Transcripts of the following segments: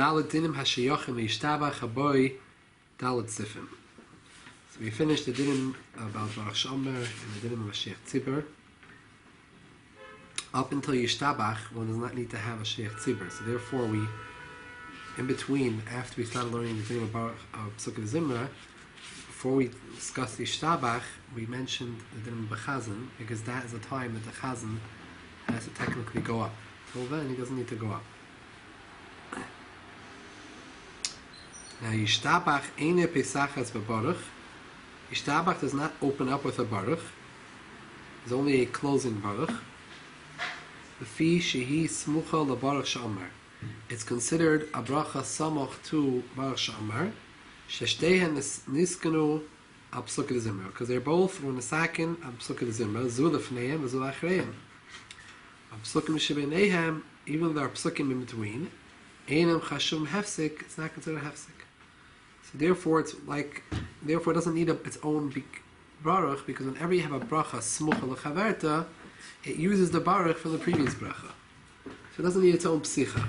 Dalet dinim hashayachim Yishtabach haboy Dalet sifim. So we finished the dinim about Baruch Shomer and the dinim of Mashiach Tzibur. Up until Yishtabach, one does not need to have a Mashiach Tzibur. So therefore we, in between, after we started learning the dinim of Baruch Psukkah Zimra, before we discussed Yishtabach, we mentioned the dinim of Chazan, because that is the time that the Chazan has to technically go up. Till then, he doesn't need to go up. Now, Yishtabach eine Pesachas b'Baruch. Yishtabach does not open up with a Baruch. There's only a closing Baruch. Lefi shehi smucha leBaruch she'amar. It's considered a bracha samoch to Baruch she'amar. Sheshtehen niskanu al Psukkah Zimra. Because they're both runesakin al Psukkah Zimra. Zu lefneihem, zu lachreihem. Al Psukim shebeinehem, even though there are Psukim in between, einam chashum hefsik, it's not considered hefsik. So therefore, it doesn't need its own big baruch, because whenever you have a bracha smucha lechaverta, it uses the baruch from the previous bracha. So it doesn't need its own psicha.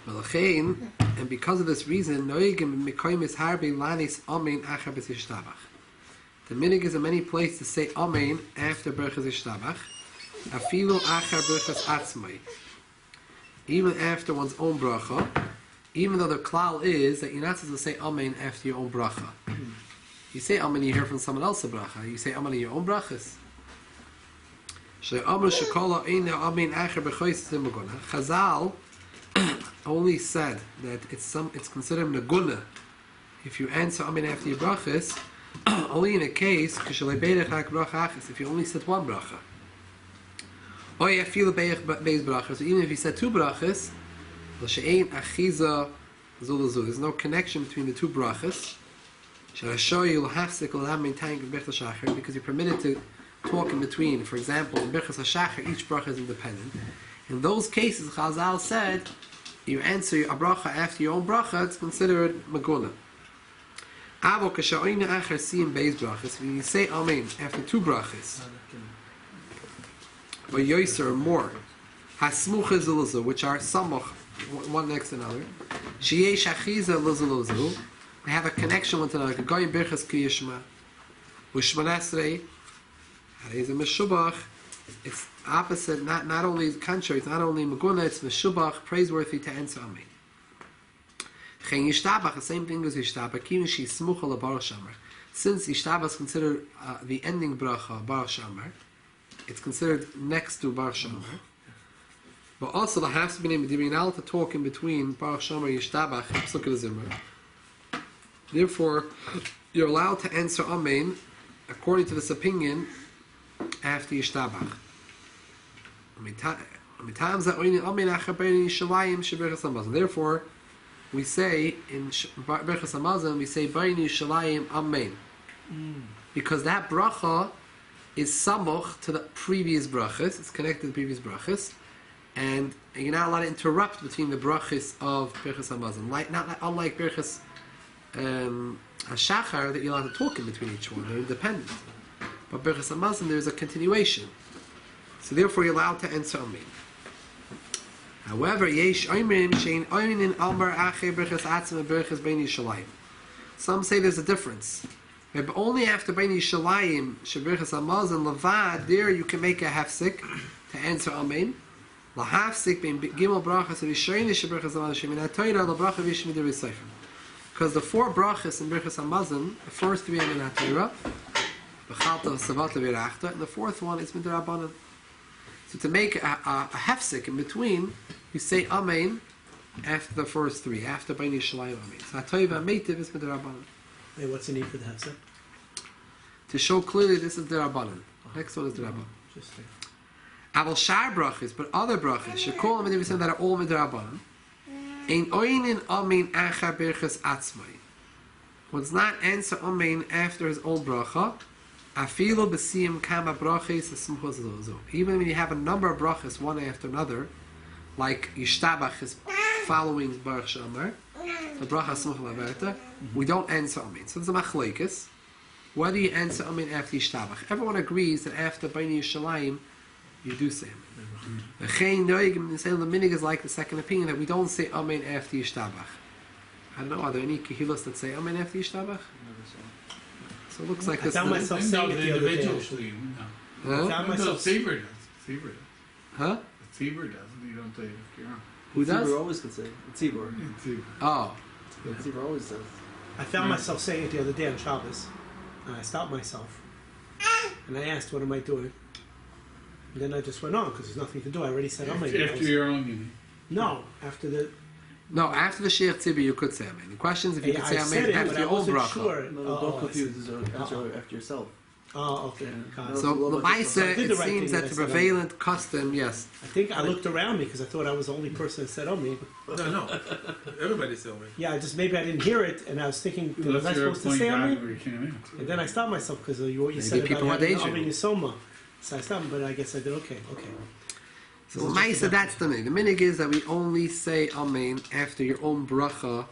And because of this reason, noigim mikoymis harbe lanis amen achar b'yishtabach. The minig is in many places to say amen after berachas yishtabach, afilu achar berachas atzmai. Even after one's own bracha, even though the klal is that you're not supposed to say amen after your own bracha. You say amen, you hear from someone else's bracha. You say amen in your own brachas. Chazal only said that it's considered neguna if you answer amen after your brachas, only in a case if you only said one bracha. Or you feel beis brachas. So even if you said two brachas, there's no connection between the two brachas. Because you're permitted to talk in between. For example, in Birchas HaShachar, each bracha is independent. In those cases, Chazal said, you answer a bracha after your own bracha, it's considered maguna. If you say amen after two brachas, or yoiser, or more, hasmucha zuluzu, which are samoch, one next to another, sheyesh achiza luzuluzu, they have a connection with another. Goyim birchas kiyishma, ushmanasrei, harei meshubach. It's opposite, not only contrary. It's not only maguna, it's meshubach, praiseworthy to answer amen. Chen yishtabach, the same thing as yishtabach. Kivin she smucha leBaruch she'amar. Since yishtabach is considered the ending bracha Baruch she'amar, it's considered next to Baruch she'amar. But also there has to be being allowed to talk in between Baruch she'amar, Yishtabach, and Psukkah Zimra. Therefore, you're allowed to answer amen according to this opinion after Yishtabach. Therefore, we say in Berachas Hamazon, we say Bayin Yishalayim Amen, because that bracha is samoch to the previous brachas. It's connected to the previous brachas, and you're not allowed to interrupt between the brachas of Berachas Hamazon. Unlike Berachas Hashachar, that you're allowed to talk in between each one. They're independent. But Berachas Hamazon, there's a continuation. So therefore, you're allowed to answer amen. However, yesh oimrim shein oinin amar ache berachas atzma berachas bein yishalayim. Some say there's a difference. But only after bein yishalayim sheberachas hamazon levad, there you can make a hafsik to answer amen. Lahafsik bein gimel brachas v'yishayni sheberachas hamazon shemin ha'toyra lebracha v'yishmi derisayfim. Because the four brachas in berachas hamazon, the first three are min ha'toyra, b'chalta v'savat levirachta, and the fourth one is midrabanan. So to make a hefsek in between, you say amen after the first three, after Bain Yishalayim amen. So ha'toiv ha'meitiv is midrabanan. Hey, what's the need for the hefsek? To show clearly this is the Rabbanan. Next one is the Rabbanan. Interesting. Aval shar brachas, but other brachas, shekol midrabanan that are all midrabanan. Ein oinin amen achar berachas atzmai. One's not answer amen after his own bracha. Afilu b'siyim kama brachas esmuchos zozo. Even when you have a number of brachas one after another, like Yishtabach is following Baruch she'amar, the bracha smuch laverta, we don't answer amen. So there's a machlekes. Whether you answer amen after Yishtabach, everyone agrees that after Bain Yishalayim, You do say amen. The Chain Noigim in the minig is like the second opinion that we don't say amen after Yishtabach. I don't know, are there any kehilas that say amen after Yishtabach? So it looks like I this. found myself saying it the other day. actually. I Huh? found myself. Seaver does. Seaver does. Huh? Seaver does. You don't say it if you're on. Who does? Tzibur always could say. Tzibur. Seaver. Oh. Tzibur always says. I found myself saying it the other day on Shabbos, and I stopped myself, and I asked, "What am I doing?" And then I just went on because there's nothing to do. I already said, "Oh my After your own meeting. No, after the. No, after the Sheikh Tzibur you could say amen. The question is if you could say I said amen it, after but I your own wasn't bracha. sure. No, Oh, don't I confuse. see. This is answer after yourself. Oh, okay. Yeah. God. So No, Lamaisa, I did the it right seems thing that that the I said prevalent custom, yes. I think I looked around me because I thought I was the only person that said, "Oh me." No. Everybody say amen. Yeah, I just maybe I didn't hear it, and I was thinking, was I Unless you're supposed to playing say God "Oh me"? where you can't answer. And then I stopped myself because of what you Maybe said people about had having Asian. Soma. So I stopped, but I guess I did okay. So Lamaisa, that's the minig. The minig is that we only say amen after your own bracha,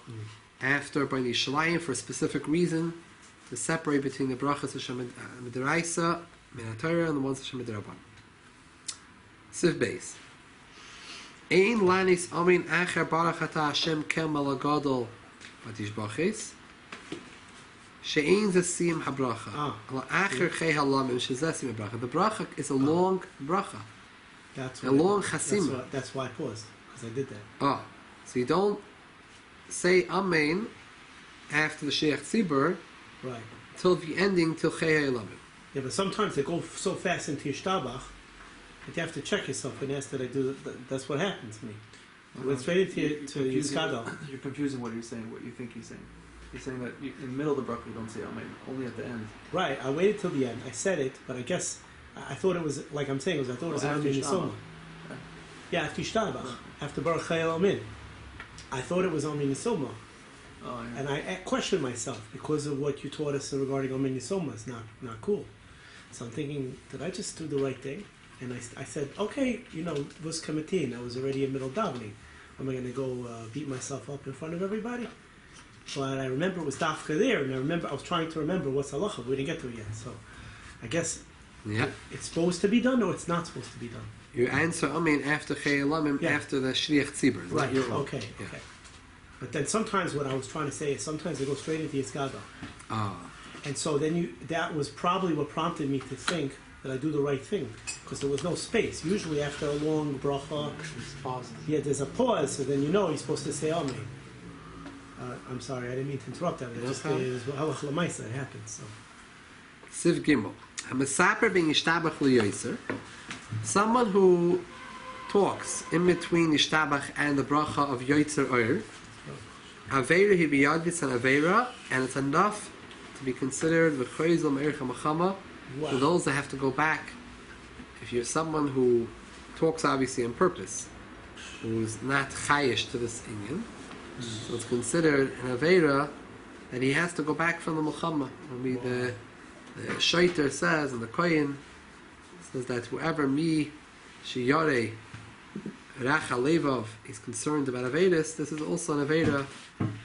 after by Yishalayim for a specific reason, to separate between the brachas Hashem Midiraisa, Min HaTorah, and the ones Hashem Midirabban. Siv Beis. Ein lanis amen acher barach ata Hashem kel malagadol batishbachis. She'ein zesim habracha. Ala acher chei halamim shezesim habracha. The bracha is a long bracha. That's A long chasima. That's why I paused because I did that. Oh, so you don't say amen after the Sheikh Tzibur Right. till the ending till chei halamim. Yeah, but sometimes they go so fast into Yishtabach that you have to check yourself and ask that I do. That's what happened to me. I went straight into Yiskadal. You're confusing what you're saying, what you think he's saying. He's saying that in the middle of the bracha you don't say amen, only at the end. Right. I waited till the end. I said it, but I guess I thought it was like I'm saying. I thought it was after after Yishtabach. Yisoma. Yeah, after Yishtabach, after Baruch Chayil Amin. I thought it was Amin Yisoma. Oh, yeah. And I questioned myself because of what you taught us regarding Amin Yisoma. It's not cool. So I'm thinking, did I just do the right thing? And I said, okay, Vus Kamatin. I was already in middle davening. Am I going to go beat myself up in front of everybody? But I remember it was Dafka there, and I was trying to remember what's halacha. We didn't get to it yet. So I guess Yeah. it's supposed to be done or it's not supposed to be done. You answer amen after chei halamim, Yeah. after the Shliach Tzibur. It's not Right. your own. Okay. Yeah. Okay. But then sometimes what I was trying to say is sometimes they go straight into Yiskada. Ah. And so then that was probably what prompted me to think that I do the right thing because there was no space. Usually after a long bracha, there's a pause, so then you're supposed to say Amen. I'm sorry, I didn't mean to interrupt that. It just is halach l'maisa. It happens. So. Siv Gimel. Hamasaper being Yishtabach liyoser. Someone who talks in between Yishtabach and the bracha of Yoitzer Oyer. Aveira he biyadvis and Aveira, and it's enough to be considered v'choizel me'ercha machama for those that have to go back. If you're someone who talks obviously on purpose, who's not chayish to this inyan, so it's considered an Aveira that he has to go back from the Muhammad. The Shaiter says, and the Kohen says that whoever mi shiyare racha levov is concerned about Averis, this is also an Aveira.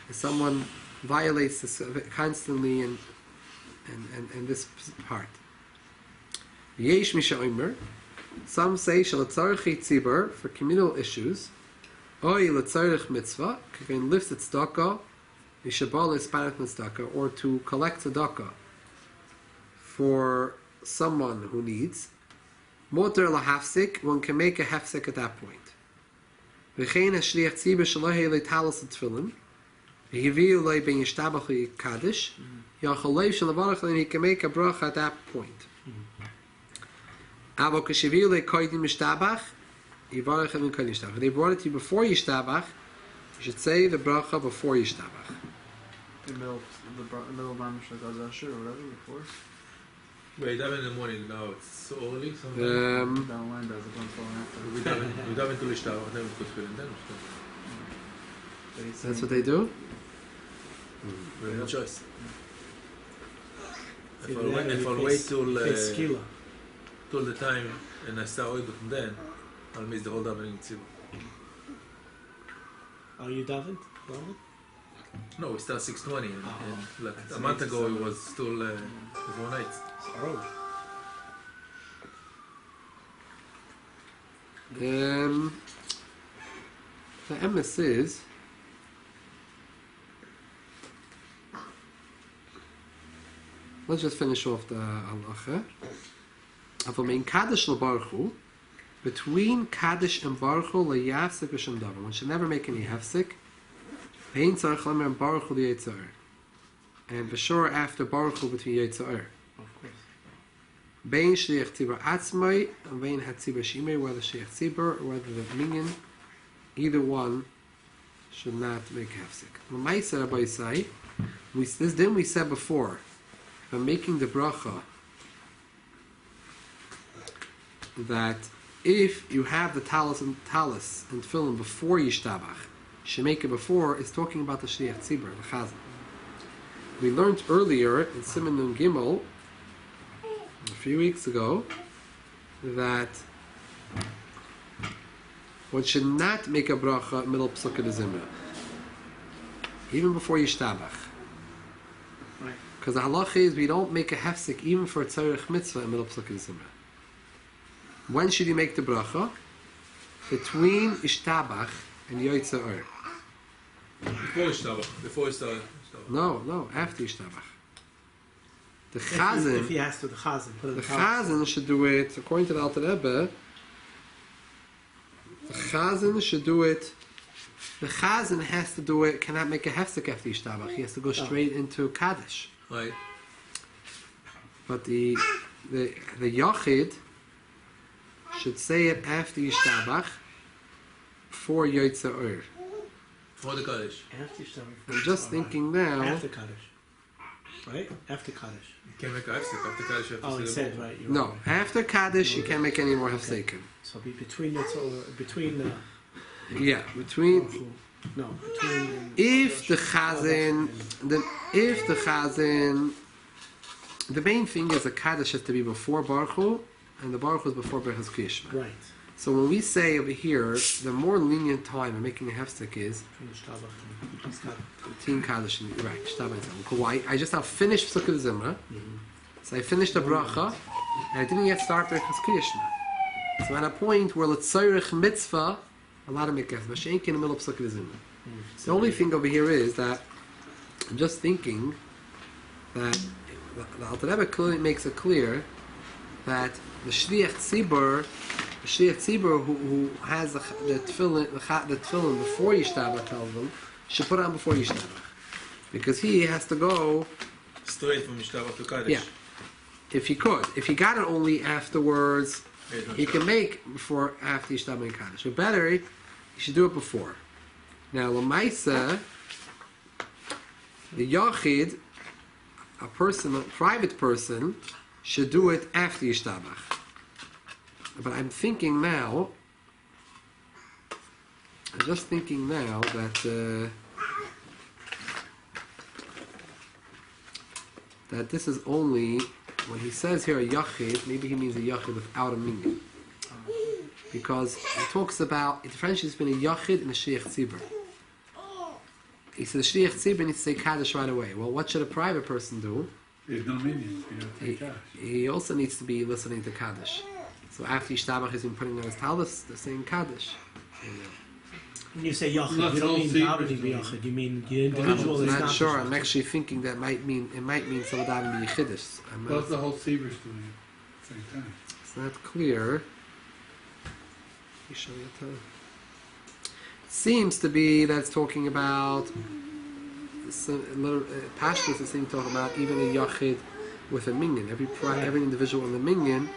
If someone violates this constantly in this part. Yesh misha omer. Some say shalatzarich tzibur for communal issues. Oy latzarich mitzvah can lift tzedakah, mishabal ispanach tzedakah, or to collect tzedakah for someone who needs. Motor lahafsik, one can make a hefsek at that point. V'chein hashliach tzibur shalohe leitalas tefillin. V'hiviu lei ben yishtabach kaddish. Yachalev shalavarach, and he can make a bracha at that point. Avo kashiviu lei koidim yishtabach. They brought it to you before Yishtabach. You should say the bracha before Yishtabach. In the middle of Mamish like Azashir or whatever before. Wait, daven in the morning now. It's so early. Down the line does it once falling after. We daven to Yishtabach, then we put tefillin, then That's what they do? we have no choice. See, If I'll wait till the time and I start oidut and then I'll miss the whole davening tzibur. Are you davened? No, we start 6:20 and like a month ago it was still before night. Oh. The emes is let's just finish off the halacha. Avamein kaddish lebaruch hu, between kaddish and baruch hu leyafsik b'shem davar. One should never make any hefsik. Vein tzarich lamer and baruch hu liyitzar. And b'shor after baruch hu between yitzar. Of course. Bein shliach tzibur atzmai and bein hatzibur shimei, whether shliach tzibur or whether the minyan, either one should not make hefsik. L'maisa Rabbi say, this didn't we said before, by making the bracha, that if you have the talis and tefillin before Yishtabach, should make it before, is talking about the shliach tzibur, the chazan. We learned earlier in Siman Nun Gimel, a few weeks ago, that one should not make a bracha middle psukkah de zimra, even before Yishtabach. Right. Because the halacha is we don't make a hefsek even for a tzarech mitzvah in middle psukkah de zimra. When should you make the bracha? Between Yishtabach and Yoitza Or. Before Yishtabach. No, after Yishtabach. The If chazan, he has to, the chazan. Put it in the the talis. chazan should do it according to the Alter Rebbe. The chazan should do it. The chazan has to do it. Cannot make a hefsek after Yishtabach. He has to go straight into Kaddish. Right. But the Yachid should say it after Yishtabach, before Yoitza Or. For the Kaddish. After Yishtabach. I'm just thinking now. After Kaddish. Right? After Kaddish. You can't make a hefsek after Kaddish. You have to Oh, say he the said, bracha. right. You're No, right. after Kaddish you can't make any more hefsekim. So be between the Yeah, between between if the chazan, the main thing is the Kaddish has to be before Baruch Hu, and the Baruch Hu is before Berachas Kriyishma. right. So when we say over here, the more lenient time in making a hefsek is Between Yishtabach and Kaddish. between Kaddish and right. Shtabach and Zimra. Why? I just have finished Sukkah Zimra, so I finished the bracha, and I didn't yet start Berachas Kriyishma. So at a point where let's tzarich mitzvah, a lot of make hefsek, but she ain't in the middle of Sukkah Zimra. The only thing over here is that I'm just thinking that the Alter Rebbe clearly makes it clear that the shliach tzibur who has the tefillin before Yishtabach tells them should put it on before Yishtabach, because he has to go Straight from Yishtabach to Kaddish. Yeah. If he got it only afterwards, he can make before after Yishtabach and Kaddish. But better, he should do it before. Now, Lamaisa, the Yachid, a private person, should do it after Yishtabach. But I'm just thinking now that this is only, when he says here a Yachid, maybe he means a Yachid without a minyan. Because he talks about, it differentiates between a Yachid and a Shliach Tzibur. He says the Shliach Tzibur needs to say Kaddish right away. Well, what should a private person do? There's no minions. You don't take cash. He also needs to be listening to Kaddish. So after Yishtabach has been putting on his talis, they're saying Kaddish. When you say Yachid, That's you don't all mean secret davening to Yachid. You mean the individual I'm is not not sure. the I'm actually thinking that might mean some davening Yechidus. Plus the whole Seaver's doing it at the same time. It's not clear. Seems to be that's talking about Pashtus is talking about even a Yachid with a minyan. Every individual in the minyan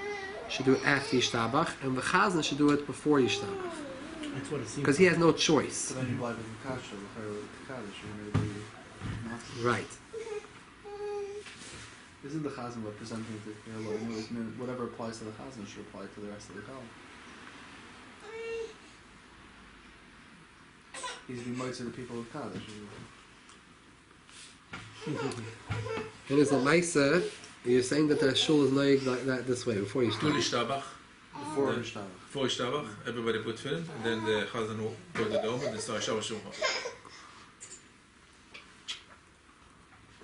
should do it after Yishtabach, and the Chazan should do it before Yishtabach, That's what it seems. because he has no choice. So then you blind with the Kasha, the Kaddish, you're going to be not. Right. Isn't the Chazan representing the Kehillah? Anyways, whatever applies to the Chazan should apply to the rest of the Kehillah. He's the mites of the people of Kaddish. It is a Maisa. You're saying that the shul is noig like that this way before To Yishtabach. Yishtabach. Before Then- Yishtabach. Before Yishtabach, everybody put tefillin, and then the Chazan will put the dome, and then start Shabbat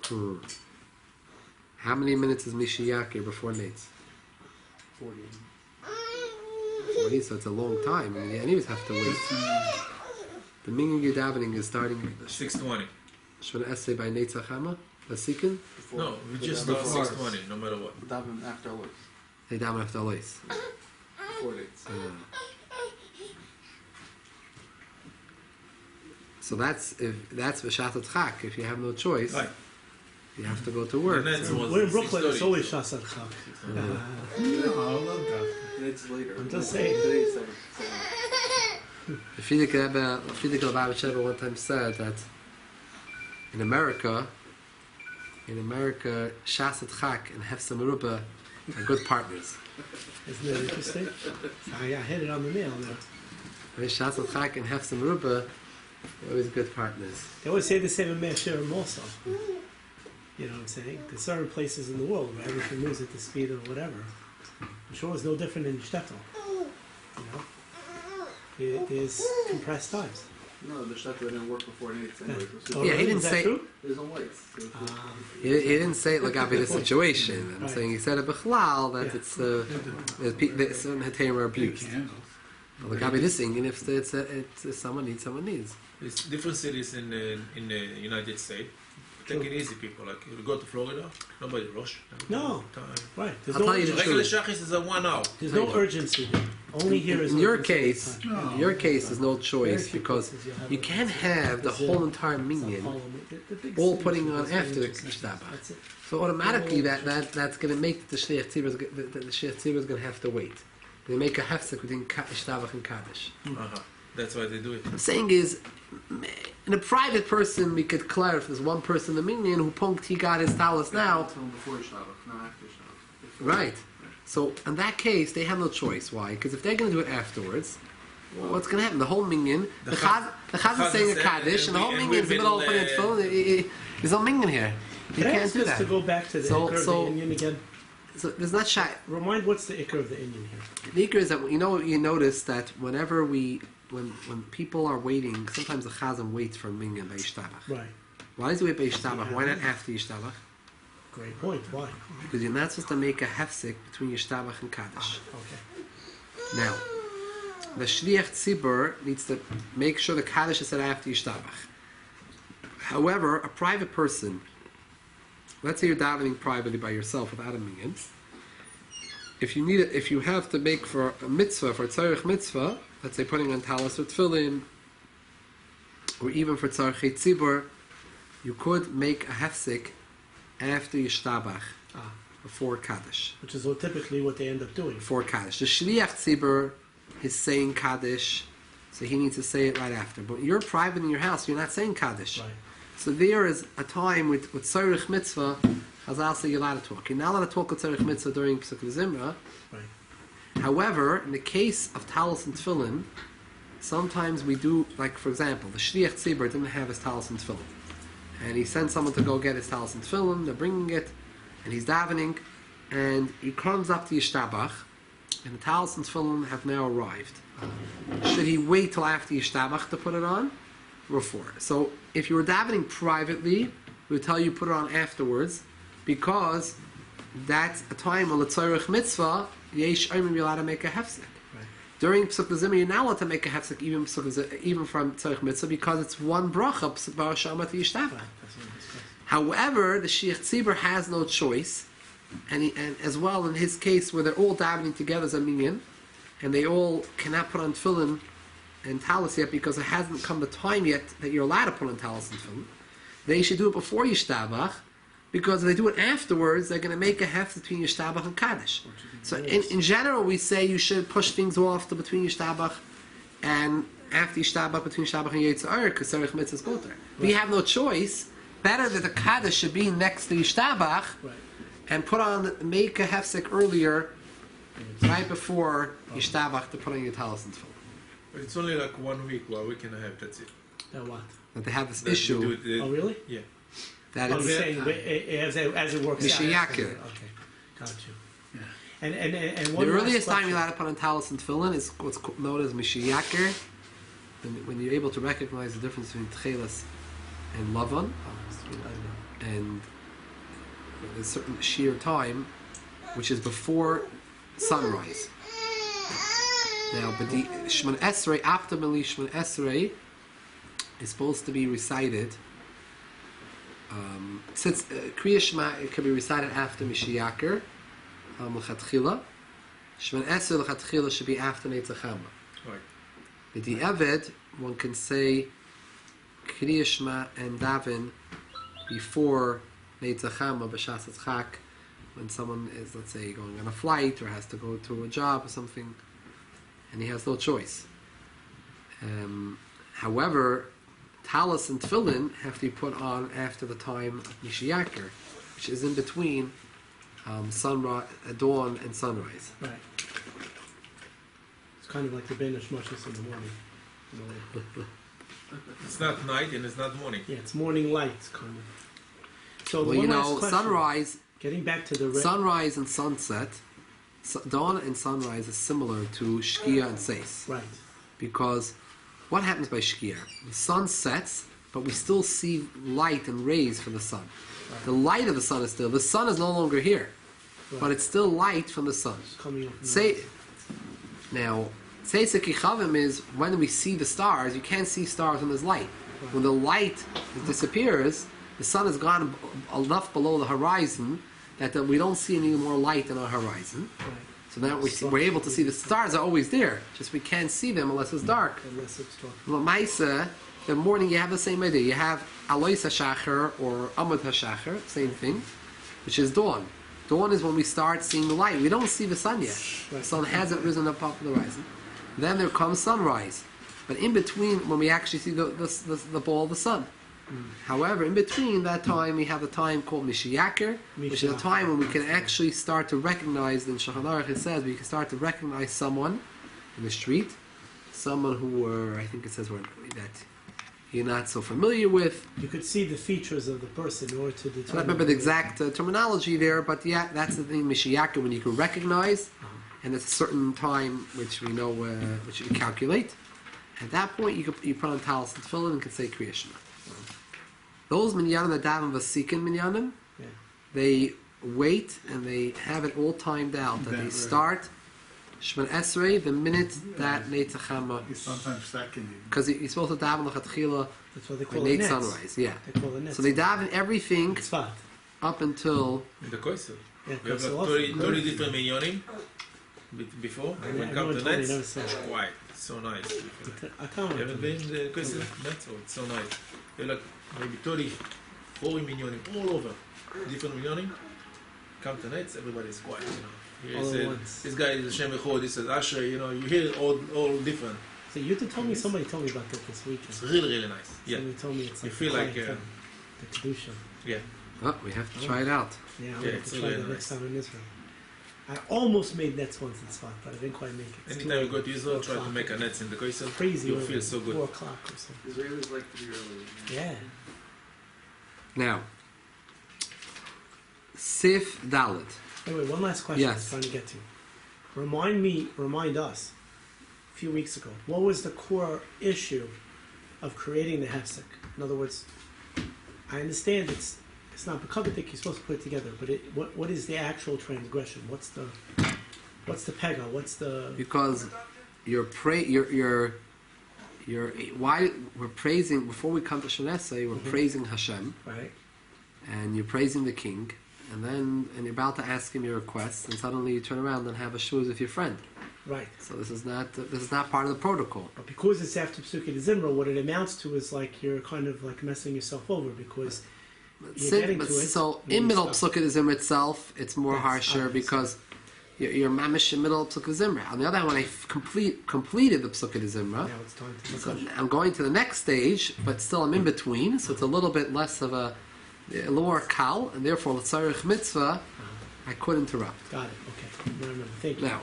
Shulchan. How many minutes is Mishiyakir before Nates? 40. wait, so it's a long time. And you anyways have to wait. The minyan you're davening is starting 6:20. Shvana essay by Netzach Hama, Vasikin. No, we just start 6:20, no matter what. Daven after Alois. They daven after Alois. Before dates. So that's V'shatat Chak. If you have no choice, Right. you have to go to work. And then was We're in Brooklyn, it's 6:30. always Shasat Chak. No, I love that. It's later. I'm just saying. Today's 7. The Frierdiker Lubavitch Rebbe one time said that in America, Shasat Chak and Hefsa Meruba are good partners. Isn't that interesting? I hit it on the nail now. Shasat Chak and Hefsa Meruba are always good partners. They always say the same in Mea Shearim also. You know what I'm saying? There's certain places in the world where everything moves at the speed of whatever. I'm sure it's no different in Yishtabach. You know? There's compressed times. No, the shtetl didn't work before 8 anyway. Oh, Yeah, he really? didn't Is that say- true? There's no lights. So He didn't say it like the situation. I'm Right. saying he said it b'chlal that Yeah. it's certain heterim are abused. Candles. But like this thing, and if it's someone needs, someone needs. It's different cities in the United States. Take it easy, people. Like you go to Florida, nobody rush. No. Time. Right. There's I'll no tell you the urgency. Regular shachis is a 1 hour. There's no urgency there. Only here is In your urgency all the case, time. in your case, there's no choice Very few because places you'll have you a- can't have the whole entire minyan The big all cities putting are on just after the interesting. Yishtabach. That's it. So automatically that's going to make the shliach tzibur the shliach tzibur is going to have to wait. They make a hefsek between Yishtabach and Kaddish. That's why they do it. What I'm saying is, in a private person, we could clarify. There's one person in the minyan who punked, he got his talis now. Tell them before Yishtabach, not after Yishtabach. Before- Right. So in that case, they have no choice. Why? Because if they're going to do it afterwards, well, what's going to happen? The whole minyan, the chaz is saying a kaddish, and the whole minyan is in the middle of putting it full. There's no minyan here. You Can I can't ask do just that. to go back to the So- ikr of so- the Indian again? So there's not shy. Remind what's the ikr of the Indian here? The ikr is that you notice that whenever when people are waiting, sometimes the chazan waits for minyan by Yishtabach. Right. Why does he wait by Yishtabach? Why not after Yishtabach? Great point. Why? Because you're not supposed to make a hefsek between Yishtabach and Kaddish. Okay. Now, the shliach tzibur needs to make sure the Kaddish is said after Yishtabach. However, a private person, let's say you're davening privately by yourself without a minyan, if you have to make for a mitzvah, for a tzarech mitzvah, let's say putting on talis or tefillin, or even for tzarech tzibur, you could make a hefsek after Yishtabach, before Kaddish. Which is typically what they end up doing. Before Kaddish. The Shliach Tzibur is saying Kaddish, so he needs to say it right after. But you're private in your house, you're not saying Kaddish. Right. So there is a time with Tzarech Mitzvah, Chazal say you're allowed to talk. You're not allowed to talk with Tzarech Mitzvah during Pesach Zimra. Right. However, in the case of Talis and Tefillin, sometimes we do, like for example, the Shliach Tzibur didn't have his Talis and Tefillin. And he sent someone to go get his Talis and Tefillin, they're bringing it, and he's davening, and he comes up to Yishtabach, and the Talis and Tefillin have now arrived. Should he wait till after Yishtabach to put it on? Before. So if you were davening privately, we would tell you put it on afterwards, because that's a time when the Tzarech Mitzvah, Yesh Oimim, you're allowed to make a hefsek. Right. During Pesach Zimra, you're not allowed to make a hefsek even from Tzarech Mitzvah, because it's one bracha, Pesach Barashama to Yishtabach. Right. That's what I'm discussing. However, the Shliach Tzibur has no choice, and as well in his case where they're all davening together as a minyan, and they all cannot put on tefillin and talis yet because it hasn't come the time yet that you're allowed to put on talis and tefillin. They should do it before Yishtabach, because if they do it afterwards, they're going to make a heft between Yishtabach and Kaddish. So in general, we say you should push things off to between Yishtabach and after Yishtabach, between Yishtabach and Yitzhar, because Tzarech Mitzvah is go there. We have no choice. Better that the Kaddish should be next to Yishtabach, Right. and make a hefsek earlier, right before Yishtabach, to put on your talis and tefillin. But it's only like 1 week or a week and a half, that's it. Now what? That they have this That you do issue it, Oh, really? Yeah. that I'm it's saying as it works out. Mishiyakir. Okay, got you. Yeah. And the one earliest last time you're allowed to put on talis and tefillin is what's known as Mishiyakir, when you're able to recognize the difference between Tchelas and Lavan, and there's a certain sheer time which is before sunrise. Now, but the Shemon Esrei, after Meli Shemon Esrei, is supposed to be recited. Since Kriya Shema, it can be recited after Mishiyaker, L'chatchila. Shemon Esrei L'chatchila should be after Neitzachama. Right. But the Eved, one can say Kriya Shema and Davin before Neitzachama b'Shas Tzchak, when someone is, let's say, going on a flight or has to go to a job or something, and he has no choice. However, Talis and Tefillin have to be put on after the time of Mishiyaker, which is in between sunrise, dawn and sunrise. Right. It's kind of like the Ben Hashmashis in the morning. It's not night and it's not morning. Yeah, it's morning light, kind of. So Well, one you last know, question. sunrise, Getting back to the sunrise and sunset, dawn and sunrise is similar to Shkia and Seis. right. Because what happens by Shkia? The sun sets, but we still see light and rays from the sun. The light of the sun is still. The sun is no longer here, but it's still light from the sun. It's coming up. Say now, Seisek Yichavim is when we see the stars. You can't see stars when there's light. When the light disappears, the sun has gone enough below the horizon that we don't see any more light in our horizon. Right. So now we're able to see the stars are always there. Just we can't see them unless it's dark. Unless it's dark. Lamaisa, the morning you have the same idea. You have Alois HaShachar or Amud HaShachar, same thing, which is dawn. Dawn is when we start seeing the light. We don't see the sun yet. The sun hasn't risen up off the horizon. Then there comes sunrise. But in between, when we actually see the ball of the sun. However, in between that time, we have a time called Mishiyaker, which is a time when we can actually start to recognize, in Shulchan Aruch it says, we can start to recognize someone in the street, someone who I think it says that you're not so familiar with. You could see the features of the person in order to I don't determine. remember the exact terminology there, but yeah, that's the thing, Mishiyaker, when you can recognize, and it's a certain time which we know, which you can calculate. At that point, you put on talis and tefillin and can say Kriya Shema. Those minyanim that daven vasikin minyanim, they wait and they have it all timed out. That they start Shemon Esrei the minute that Neitzachama. You sometimes second you. Because you're supposed to daven l'chatchila That's what they by call it. Neit sunrise. Yeah. They call it nets. So they daven everything Tzfat. up until. In the Koisel. Yeah, We have so like often- 30 different minyonim before. I When know come to it totally nets, never said. quiet. It's so nice. I can't You haven't been in the Koisel? Nets? Oh, it's so nice. They're like maybe 30, 40 minyonim all over. Different minyonim. Come to nets, everybody's quiet. You know. All Here at he said, once. this guy is Hashem Echad, this is Asher, you know, you hear it all different. So you told me, somebody told me about that this weekend. It's really, really nice. Yeah. Somebody told me it's You like feel like, quiet time, the Kedusha. Yeah. Oh, we have to try it out. Yeah, I'm Yeah, going it's to try really that next nice. time in Israel. I almost made nets once in Tzfat, but I didn't quite make it. It's too Anytime you go early. to Israel, 4 try to o'clock. make a nets in the Koisel. Crazy. You'll early, feel so good. 4 o'clock or so. Israelis like to be early. Yeah. Now, Sif Dalet. Anyway, one last question I was Yes. trying to get to. Remind us, a few weeks ago, what was the core issue of creating the hefsek? In other words, I understand it's not B'kavitik, you're supposed to put it together, but what is the actual transgression? What's the pega? What's the... Because why we're praising, before we come to Shonese, we're praising Hashem, Right? and you're praising the king, and you're about to ask him your request, and suddenly you turn around and have a shmooze with your friend. Right. So this is not part of the protocol. But because it's after Psukkah de Zimra, what it amounts to is like you're kind of like messing yourself over because you're getting to it. So and then in you middle stop. Psukkah Zimra itself, it's more That's harsher obvious. because you're mamish in middle of Psukkah Zimra. On the other hand, when I completed the Psukkah Zimra, Now it's time to so I'm going to the next stage, but still I'm in between, so it's a little bit less of a lower kal, and therefore l'tzarich mitzvah, I could interrupt. Got it. Okay. No, thank you. Now,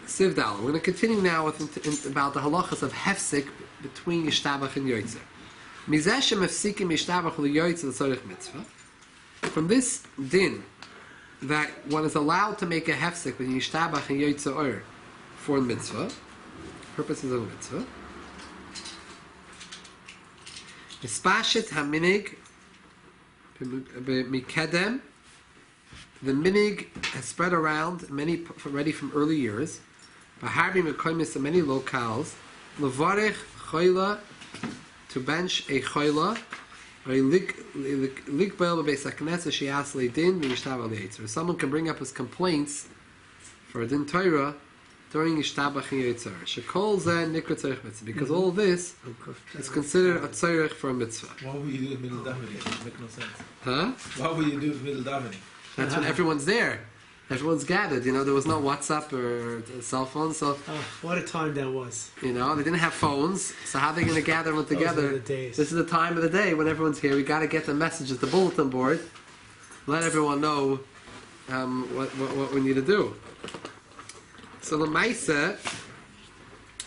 Siv Dal. We're going to continue now with about the halachas of hefsik between Yishtabach and Yoitzer. Mizeh shemefsikim Yishtabach u'Yoitzer l'tzarich mitzvah. From this din that one is allowed to make a hefsik between Yishtabach and Yoitzer or for mitzvah, purposes of mitzvah. Mispashet haminig b'mikedem. The minig has spread around many already from early years. V'harbi mekoymis in many locales, levarich choyla, to bench a choyla, or a likbel b'beis hakneses she'as le'din v'yishtav al-yetzer. Someone can bring up his complaints for a din Torah during Yishtabach and Yetzer. Shekol zeh nikra tzorich mitzvah. Because all of this is considered a tzorich for a mitzvah. Why would you do it middle davening? Make no sense. Huh? Why would you do it middle davening? That's when everyone's there. Everyone's gathered. There was no WhatsApp or cell phone, so Oh, what a time that was. they didn't have phones. So how are they going to gather everyone together? Those are the days. This is the time of the day when everyone's here. We got to get the messages, the bulletin board. Let everyone know what we need to do. So the Maisa,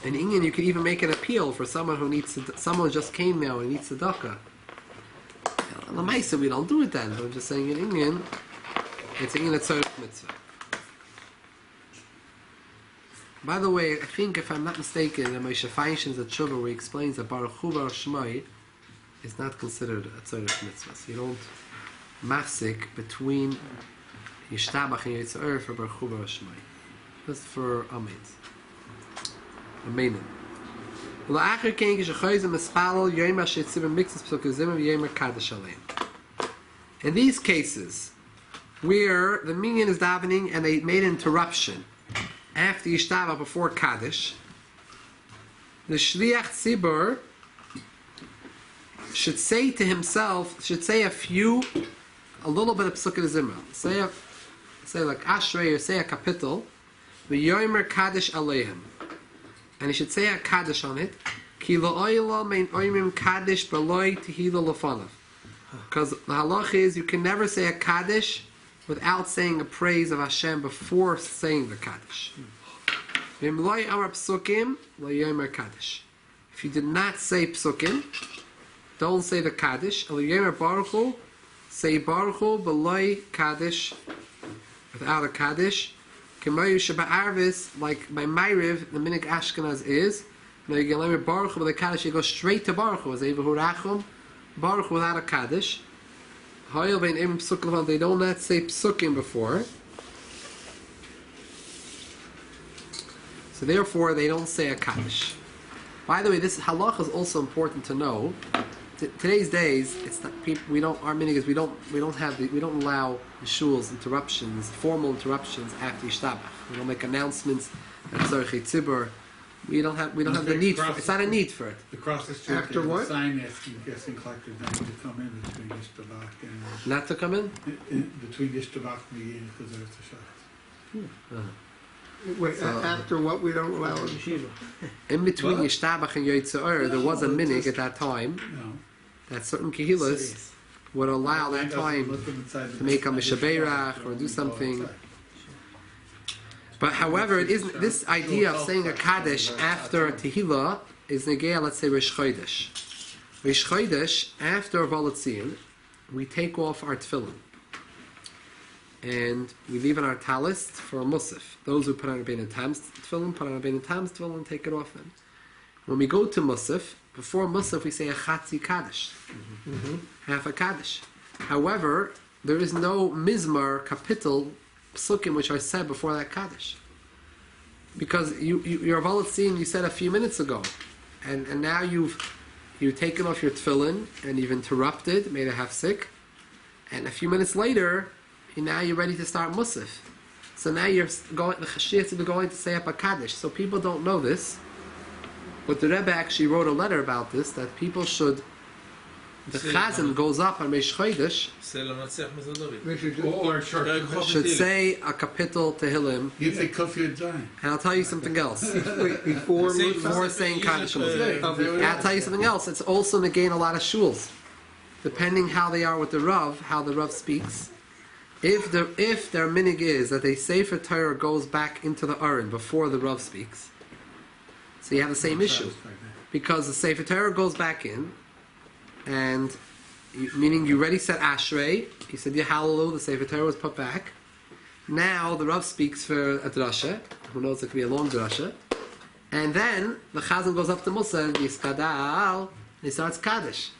in Indian, you could even make an appeal for someone someone just came now and needs tzedakah. The Maisa, we don't do it then. But I'm just saying in Indian, it's Indian a tzorich mitzvah. By the way, I think if I'm not mistaken, in Moshe Feinshen's Tshuva, where he explains that Baruch Hu Baruch Shmai is not considered a tzorich mitzvah. So you don't mafsik between Yishtabach and Yetzer for Baruch Hu Baruch Shmai. Just for Amens. Amenim. La'achar kein kishachayzim eschalol yoyma shetzivim mixes psukazim of yoyma kaddish aleim. In these cases, where the minyan is davening and they made an interruption after Yishtabach before Kaddish, the Shliach Tzibur should say to himself, should say a little bit of Psukei Zimra. Say like Ashrei, or say a kapitel, the Yomer Kaddish Aleihim. And he should say a Kaddish on it, Ki la'oyla mein oymim Kaddish b'loi tehila lefanav. Because the halach is you can never say a Kaddish without saying a praise of Hashem before saying the Kaddish. V'imloi amar psukim l'yomer Kaddish. If you did not say psukim, don't say the Kaddish. L'yomer Baruch Hu, say Baruch Hu b'loi Kaddish, without a Kaddish. K'mayu sheba'arvis, like by Ma'ariv, the minik Ashkenaz is, now you can learn Baruch Hu, but the Kaddish, you go straight to Baruch Hu, as Evahu Rachum, Baruch Hu without a Kaddish. Hayel vein im psukim, they don't not say psukim before. So therefore, they don't say a Kaddish. By the way, this halach is also important to know. Today's days, it's not people. We don't. Our meaning is we don't allow the shuls interruptions, formal interruptions after Yishtabach. We don't make announcements at Tzorchei Tzibur. We don't have the need for it. It's not a need for it. Across the street, After there's what? a sign asking guessing collectors not to come in between Yishtabach and Not to come in. between Yishtabach and the because there's the shots. Wait, So- after what we don't allow in Shiva. In between What? Yishtabach and Yetzer, there was a minig at that time No. that certain kehilas Serious. would allow that Man doesn't time let them inside the to make a inside the mishaberach shop, or do they something. go outside. But however, it isn't this idea of saying a Kaddish after Tehillah is negea, let's say Rish Chodesh. Rish Chodesh, after Volatzin, we take off our tefillin. And we leave in our talis for a musaf. Those who put on a Bein Tam's tefillin, put on a Bein Tam's tefillin, take it off then. When we go to musaf, before musaf we say a Chatzi Kaddish. Half a Kaddish. However, there is no mizmar, kapitel, psukim which are said before that Kaddish. Because your Volatzin you said a few minutes ago. And now you've taken off your tefillin and you've interrupted, made a hafsik. And a few minutes later, now you're ready to start musaf. So now the Chashiyah is going to say up a Kaddish. So people don't know this. But the Rebbe actually wrote a letter about this, that people should, the Chazan goes up on Reish Chodesh, Say L'Natzech Mizal David. We should Or short. should say a kapitel Tehillim. You say Kufiyat Zayin. And I'll tell you something else. wait, before Say- Before saying Kaddish on Musaf. of And I'll tell you something else. It's also negating a lot of shuls. Depending how they are with the Rav, how the Rav speaks. If their minig is that they Sefer Torah goes back into the Aron before the Rav speaks, so you have the same issue. Because the Sefer Torah goes back in, and meaning you already said Ashrei, you said Yehalelu, the Sefer Torah was put back. Now the Rav speaks for a drasha, who knows it could be a long drasha, and then the Chazan goes up to Musa and Yiskadal, and he starts Kaddish.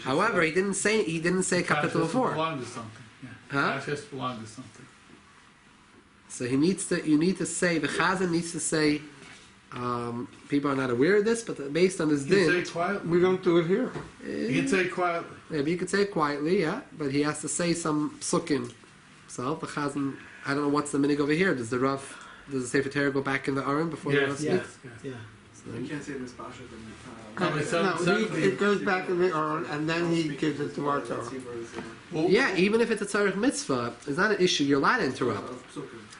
However, he didn't say kapitel before. Belong to something. Yeah. Huh? Kaddish belong to something. So you need to say, the Chazan needs to say People are not aware of this, but based on this You can say din, it quietly. We don't do it here. You can say it quietly. maybe you could say it quietly, yeah, but he has to say some psukim. So the chazan, I don't know what's the minig over here. Does the Sefer Torah go back in the Aron before the Rav Yes, speaks? yeah. You can't say this Pasha It goes back in the urn, and then he gives it to our Torah. Yeah, even if it's a tzarich mitzvah, it's not an issue. You're allowed to interrupt,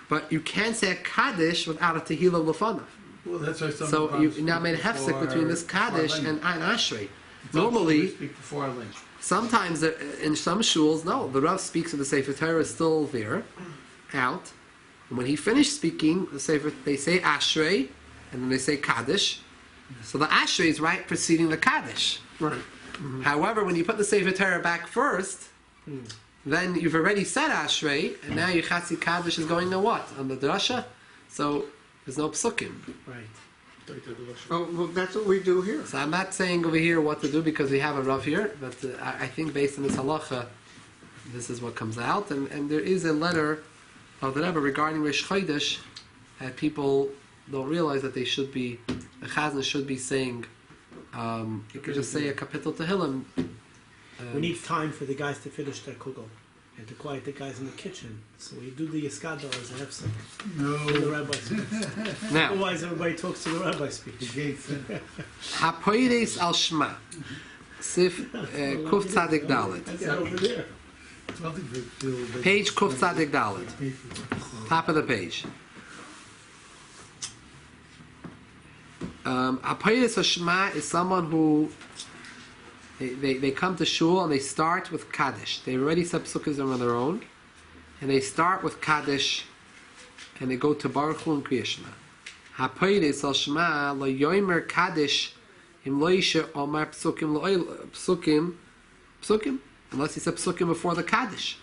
but you can't say a kaddish without a tehillah lefanav. Well, that's why some So you now made a hefsek between this kaddish and an ashrei. Normally, speak before I lynch. sometimes in some shuls, no, the Rav speaks of the Sefer Torah is still there, out. And when he finished speaking, they say ashrei, and then they say kaddish. So the ashrei is right preceding the kaddish. Right. However, when you put the Sefer Torah back first, then you've already said ashrei, and now your chatzi kaddish is going to what? On the drasha? So there's no psukim. Right. Oh, well, that's what we do here. So I'm not saying over here what to do because we have a Rav here, but I think based on this halacha, this is what comes out. And there is a letter of the Rebbe regarding Rish Chodesh that people don't realize that they should be, the Chazan should be saying, you could just say a kapitel Tehillim. We need time for the guys to finish their kugel and to quiet the guys in the kitchen. So we do the Yeskadal as a hefsek. When the No. rabbi speaks. Now, Otherwise, everybody talks to the rabbi The speaks. gates. Hapoides al Shema, Sif Kuf Tzadik Dalet. That's over there. Page Kuf Tzadik Dalet. Top of the page. Hapoides al Shema is someone who they come to shul and they start with Kaddish. They already said psukim on their own, and they start with Kaddish, and they go to Baruch Hu and Kriya Shema. Hapoides al Shema lo yomer Kaddish im lo yisha omar psukim unless he said psukim before the Kaddish.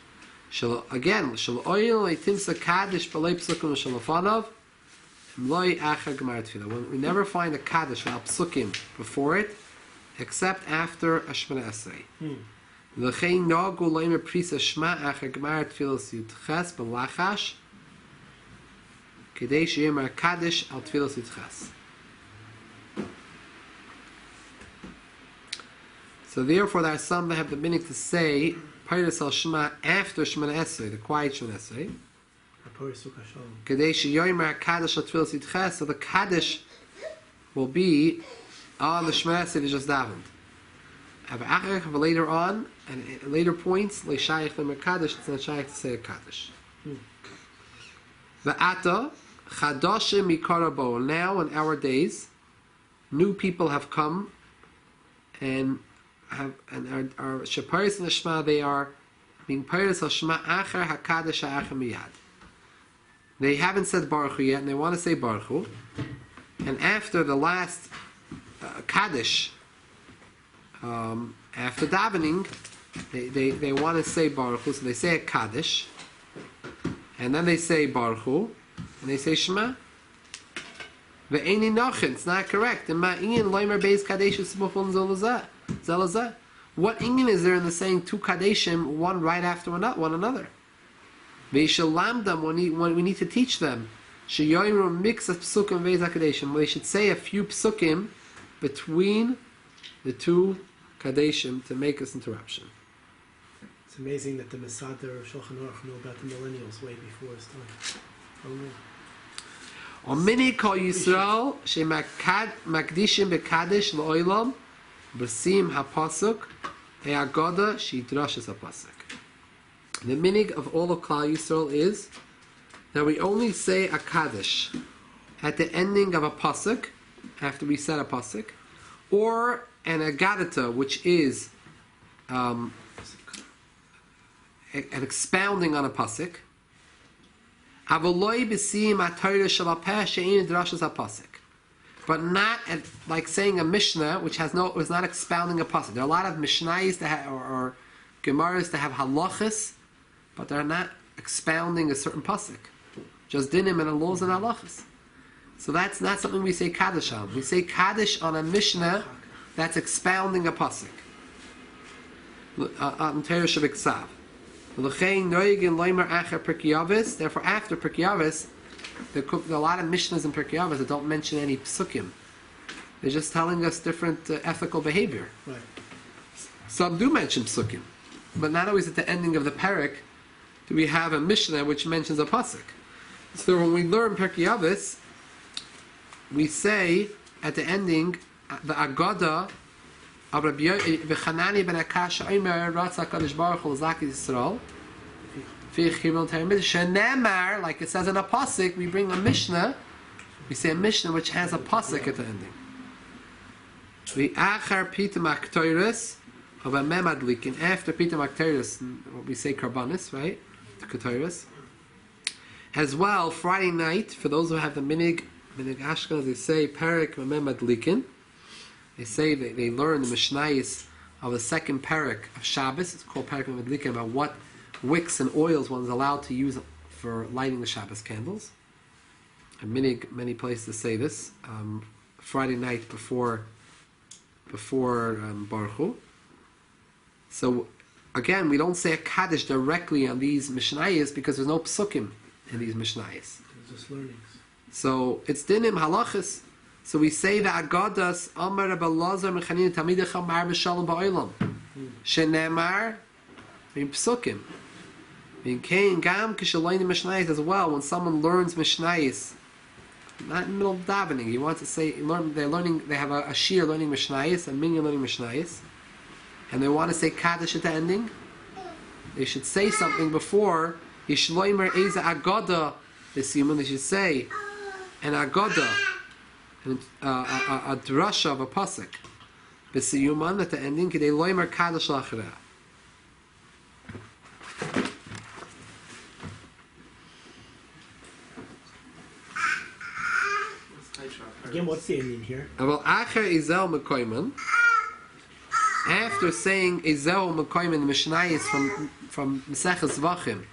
Again, shel oil leitimsa Kaddish b'lei psukim shalafanav im lo acher gemar tefillah. We never find a Kaddish without psukim before it, except after a Shemana Esrei. L'chein nagu leimer prisa shma acher gemar tefillah yutches b'lachash kedei sheyemer Kaddish al tefillah yutches. So therefore, there are some that have the meaning to say Peiros al Shema after Shemana Esrei, the quiet Shemana Esrei. Kedei sheyomer Kaddish al tefillah yutches. So the Kaddish will be on the Shemana Esrei they just davened. But later on, and at later points, leishayich lemer Kaddish. It's not shayich to say a Kaddish. V'ata chadashim mikarabo. Now in our days, new people have come and are shaparis in the Shema. They are being paris al Shema acher hakadish acher miyad. They haven't said Baruch Hu yet, and they want to say Baruch Hu. And after the last Kaddish, after davening, they want to say Baruch Hu, so they say a Kaddish, and then they say Baruch Hu, and they say Shema. Ve'eni nochin, it's not correct. And ma'in loimer beis Kaddish smuchon zelazah. What inyan is there in the saying two Kaddishim, one right after one another? Ve'ishalamdam, when we need to teach them, sheyoyru mix of psukim ve'ez HaKaddishim. They should say a few psukim between the two Kaddishim to make this interruption. It's amazing that the Masader of Shulchan Aruch know about the millennials way before his time. Oh, no. Omini kol Yisrael shemakdishim bekadish lo'olam b'sim hapasuk he'agoda she'idrashes hapasuk. The minig of all of Klal Yisrael is that we only say a kaddish at the ending of a pasuk, after we said a pasuk, or an agadata, which is an expounding on a pasuk. But not like saying a Mishnah, which was not expounding a pasuk. There are a lot of Mishnayos that have, or Gemaras that have halachas, but they're not expounding a certain pasuk. Just dinim and laws and halachas. So that's not something we say kaddish on. We say kaddish on a Mishnah that's expounding a pasuk. On Torah Shabbat. Therefore, after Pirkei Avos, there are a lot of Mishnahs and Pirkei Avos that don't mention any psukim. They're just telling us different ethical behavior. Right. Some do mention psukim, but not always at the ending of the parak do we have a Mishnah which mentions a pasuk. So when we learn Pirkei Avos, we say at the ending the Agada of Rabbi V'Chanani ben Akash Omer Ratza Kadosh Baruch Hu L'Zaki Yisrael Shenemar, like it says in a pasuk, we bring a Mishnah. We say a Mishnah which has a pasuk at the ending. The Achar Pitam Aktoiris of a Memadlikin. After Pitam Aktoiris, what we say Karbanis, right? The Katoiris. As well, Friday night, for those who have the Minig Ashkenaz, they say Parak Memadlikin. They say they learn the Mishnayis of the second parak of Shabbos. It's called Parak Memadlikin, about what wicks and oils one is allowed to use for lighting the Shabbos candles. And many places say this. Friday night before Baruch Hu. So again, we don't say a Kaddish directly on these Mishnayos because there's no psukim in these Mishnayos. It's just learnings. So it's dinim halachas. So we say the Agadas Amar Rabbi Lazar Mechanin Tamidecha Mar B'Shalom Ba'olam Shenemar in psukim. In Kain Gam Kishalayim Mishnayos as well. When someone learns Mishnayos, not in the middle of davening, he wants to say they're learning. They have a shir learning Mishnayos, a minyan learning Mishnayos, and they want to say Kaddish at the ending. They should say something before Yishloimer Eza Agada. They should say an Agada, a drasha of a pasuk. B'siyuman at the ending, Kidei Loimer Kaddish Lachra. Again, what's the ending here? Well, Acher Izel Mekoyman. After saying Izel Mekoyman, the Mishnayos from Meseches Zvachim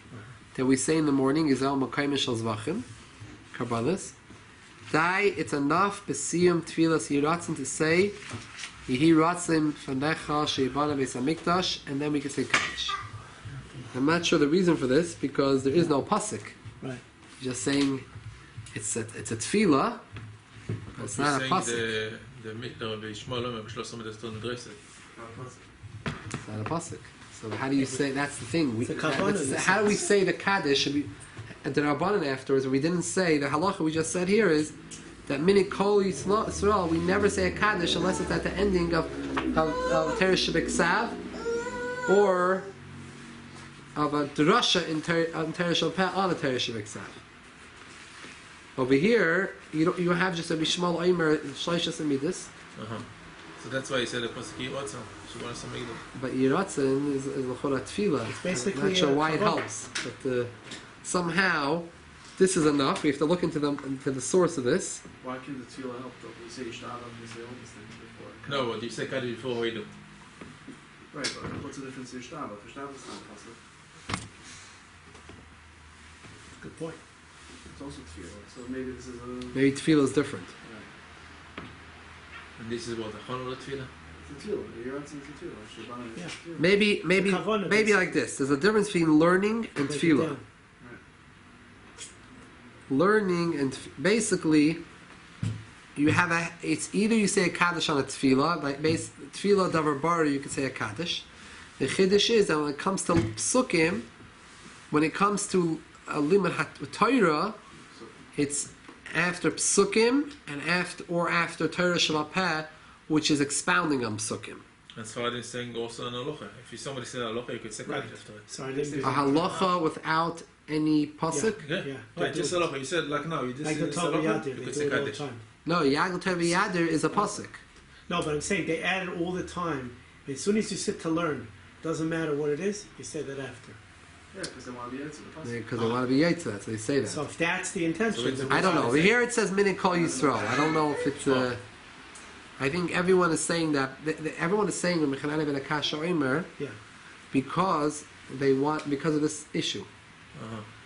that we say in the morning, Izel Mekoyman Shal Zvachim, Karbanis. Dai, it's enough. Besiyum Tfilas Yiratzim to say Yehi Ratzim Fanecha Sheibana Beis Hamikdash, and then we can say Kaddish. I'm not sure the reason for this because there is no pasuk. Right. Just saying it's a tefillah. It's not a pasuk. It's not a pasuk. So how do you say? That's the thing. How do we say the kaddish? And the rabbanon afterwards, we didn't say the halacha we just said here is that minik kol Yisrael we never say a kaddish unless it's at the ending of Teresh B'Ksav or of a drasha in Teresh Peh on a Teresh B'Ksav. Over here, you have just a Bishmal Omer Shloishes Amidus. So that's why he said the pasuk Yiratzin. But Yiratzin is l'chora tefillah. It's basically I'm not sure why it helps, but somehow this is enough. We have to look into the source of this. Why can the tefillah help though? You say Yishtabach, you say all these things before. No, but you say Kaddish before we do. Right, but what's the difference in Yishtabach? Yishtabach is not a pasuk. Good point. It's also tefillah, so maybe this is a... Maybe tefillah is different. Right. And this is what the Chonol Tefillah. It's a tefillah. Yiratzin is a tefillah. Shibana is Yeah. a tefillah. Maybe The kavanah maybe is- like this. There's a difference between learning and Break it tefillah. down. Learning and basically, you have it's either you say a kaddish on a tefillah, like tefillah davar bar, you could say a kaddish. The chiddush is that when it comes to psukim, when it comes to a limud Torah, it's after psukim and after Torah Shabbat Peh, which is expounding on psukim. And Sfarad is saying also an halacha. If somebody said halacha, you could say Kaddish after it. Sorry, I didn't A halacha without any pasuk. Yeah, Yeah. right, just halacha. You said like now, you just like the said halacha, Taviyat, you they could do say it all the Kaddish. time. No, Yagel Tevi Yadir is a pasuk. No, but I'm saying they add it all the time. As soon as you sit to learn, doesn't matter what it is, you say that after. Yeah, because they want to be answered the pasuk. Because they want to be yaitz, so they say that. So if that's the intention, So it's- then I don't know. why Over is it- here it says Minik Kol Yisrael. I don't know if it's. I think everyone is saying that. Everyone is saying the Mechanani ben Akash Omer Yeah. because of this issue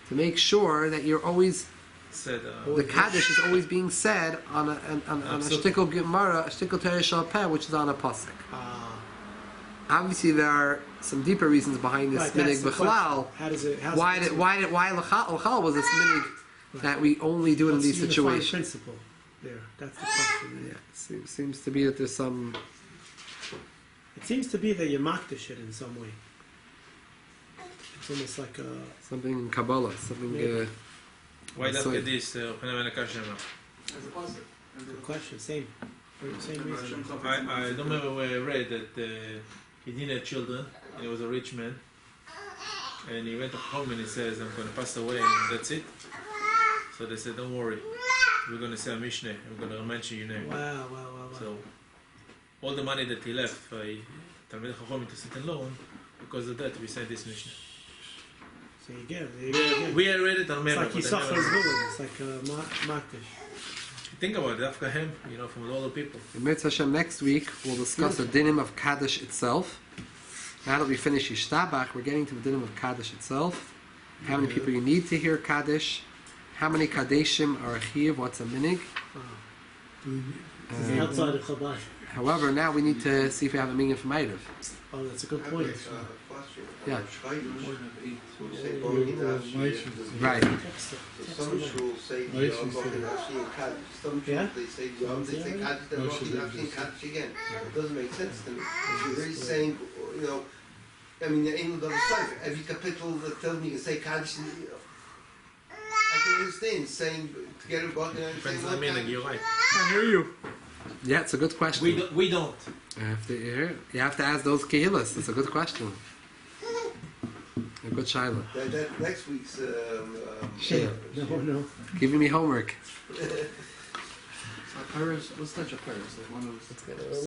to make sure that you're always Said, the Kaddish is always being said on a shtickle Gemara, a shtickle Teresh Al Peh, which is on a pasuk. Obviously, there are some deeper reasons behind this Right, minig that's the b'chalal. question. How does it? Why lachal was this minig that we only do it in What's these the unifying situations? principle there? That's the question. Yeah, seems to be that there's some. It seems to be that you mock the shit in some way. It's almost like a. Something in Kabbalah, something. Why So- דווקא this? אוכלים הנקה שמה. As a positive. Good question. Same. For the same reason. I don't remember where I read that he didn't have children, and he was a rich man. And he went home and he says, I'm going to pass away and that's it. So they said, don't worry, we're going to say a Mishnah, and we're going to mention your name. Wow. So all the money that he left, Talmid Chacham to sit alone, because of that we say this Mishnah. So you get it. We read it on It's memory. like Yishtabach. It's like a makdish. Think about it, after him, from all the people. In Mitzvah Hashem next week, we'll discuss the dinim of Kaddish itself. Now that we finish Yishtabach, we're getting to the dinim of Kaddish itself. How many people you need to hear Kaddish? How many Kaddishim are a chiyuv? What's a minig? It's outside of Chabad. However, now we need to see if we have a meaning from Eidav. Oh, that's a good point. Yeah. Right. Right. Some schools say Right, I'm she walking said. actually in Kaddish. Some schools Yeah? they say they say Kaddish, they're No, she walking didn't. actually in Kaddish again. It doesn't make sense to me. They're really saying, I mean, the England of the Bible, every capital that tells me you can say Kaddish, I can understand saying together walking out and saying Depends on the one meaning, Kaddish. you're right. I hear you. Yeah, it's a good question. We don't. You have to ask those kehillas. It's a good question. A good shaila. That next week's Sure. No. Giving me homework. What's the Japan? Like one of those.